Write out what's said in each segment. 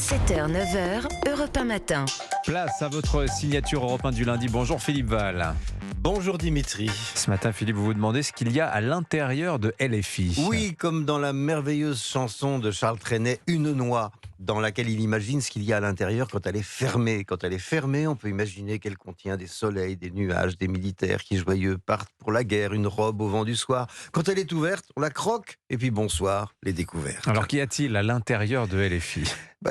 7h, 9h, Europe 1 matin. Place à votre signature Europe 1 du lundi. Bonjour Philippe Val. Bonjour Dimitri. Ce matin, Philippe, vous vous demandez ce qu'il y a à l'intérieur de LFI. Oui, comme dans la merveilleuse chanson de Charles Trenet, Une noix, dans laquelle il imagine ce qu'il y a à l'intérieur quand elle est fermée. Quand elle est fermée, on peut imaginer qu'elle contient des soleils, des nuages, des militaires qui joyeux partent pour la guerre, une robe au vent du soir. Quand elle est ouverte, on la croque, et puis bonsoir, les découvertes. Alors qu'y a-t-il à l'intérieur de LFI?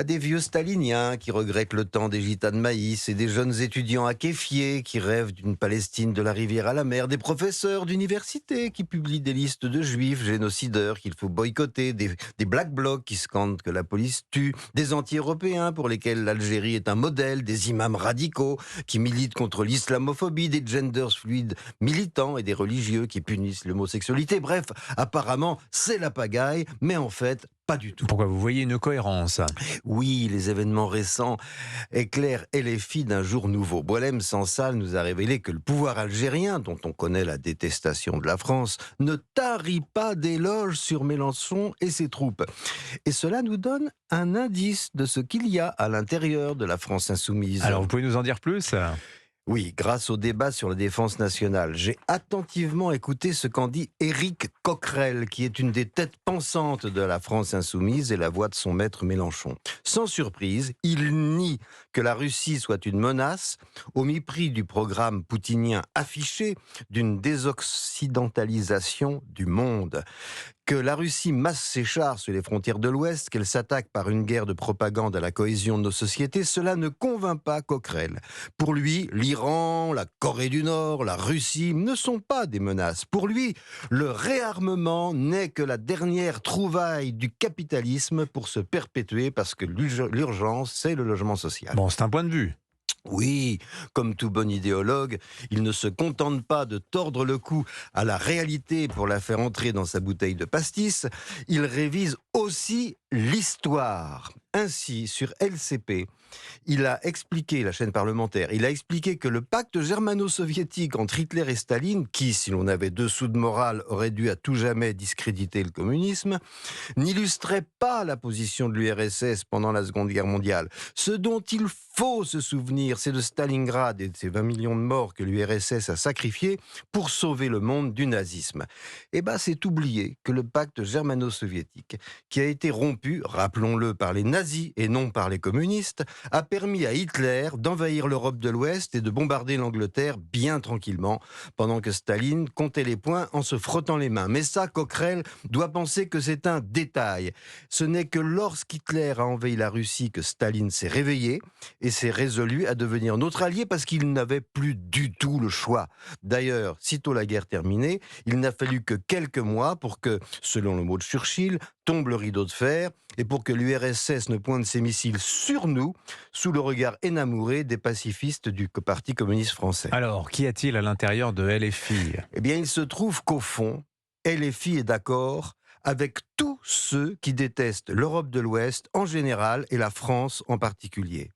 Des vieux staliniens qui regrettent le temps des gitas de maïs et des jeunes étudiants à Kéfier qui rêvent d'une Palestine de la rivière à la mer, des professeurs d'université qui publient des listes de juifs génocideurs qu'il faut boycotter, des black blocs qui scandent que la police tue, des anti-européens pour lesquels l'Algérie est un modèle, des imams radicaux qui militent contre l'islamophobie, des genders fluides militants et des religieux qui punissent l'homosexualité. Bref, apparemment, c'est la pagaille, mais en fait, pas du tout. Pourquoi vous voyez une cohérence? Oui, les événements récents éclairent LFI d'un jour nouveau. Boualem Sansal nous a révélé que le pouvoir algérien, dont on connaît la détestation de la France, ne tarit pas d'éloges sur Mélenchon et ses troupes. Et cela nous donne un indice de ce qu'il y a à l'intérieur de la France insoumise. Alors, vous pouvez nous en dire plus? Oui, grâce au débat sur la défense nationale, j'ai attentivement écouté ce qu'en dit Éric Coquerel, qui est une des têtes pensantes de la France insoumise et la voix de son maître Mélenchon. Sans surprise, il nie que la Russie soit une menace, au mépris du programme poutinien affiché d'une désoccidentalisation du monde. Que la Russie masse ses chars sur les frontières de l'Ouest, qu'elle s'attaque par une guerre de propagande à la cohésion de nos sociétés, cela ne convainc pas Coquerel. Pour lui, l'Iran, la Corée du Nord, la Russie ne sont pas des menaces. Pour lui, le réarmement n'est que la dernière trouvaille du capitalisme pour se perpétuer parce que l'urgence, c'est le logement social. Bon, c'est un point de vue. Oui, comme tout bon idéologue, il ne se contente pas de tordre le cou à la réalité pour la faire entrer dans sa bouteille de pastis, il révise aussi l'histoire. Ainsi, sur LCP, il a expliqué, la chaîne parlementaire, il a expliqué que le pacte germano-soviétique entre Hitler et Staline, qui, si l'on avait 2 sous de morale, aurait dû à tout jamais discréditer le communisme, n'illustrait pas la position de l'URSS pendant la Seconde Guerre mondiale. Ce dont il faut se souvenir, c'est de Stalingrad et de ces 20 millions de morts que l'URSS a sacrifiés pour sauver le monde du nazisme. C'est oublier que le pacte germano-soviétique, qui a été rompu, rappelons-le, par les nazis et non par les communistes, a permis à Hitler d'envahir l'Europe de l'Ouest et de bombarder l'Angleterre bien tranquillement, pendant que Staline comptait les points en se frottant les mains. Mais ça, Coquerel doit penser que c'est un détail. Ce n'est que lorsqu'Hitler a envahi la Russie que Staline s'est réveillé et s'est résolu à devenir notre allié parce qu'il n'avait plus du tout le choix. D'ailleurs, sitôt la guerre terminée, il n'a fallu que quelques mois pour que, selon le mot de Churchill, tombe le rideau de fer et pour que l'URSS ne pointe ses missiles sur nous sous le regard énamouré des pacifistes du Parti communiste français. Alors, qu'y a-t-il à l'intérieur de LFI? Il se trouve qu'au fond, LFI est d'accord avec tous ceux qui détestent l'Europe de l'Ouest en général et la France en particulier.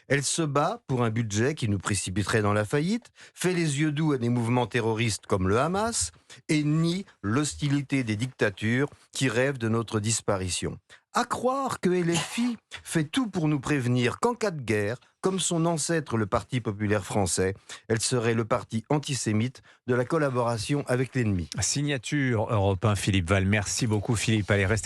Elle se bat pour un budget qui nous précipiterait dans la faillite, fait les yeux doux à des mouvements terroristes comme le Hamas et nie l'hostilité des dictatures qui rêvent de notre disparition. À croire que LFI fait tout pour nous prévenir qu'en cas de guerre, comme son ancêtre le Parti populaire français, elle serait le parti antisémite de la collaboration avec l'ennemi. Signature Europe 1, Philippe Val. Merci beaucoup Philippe. Allez, restez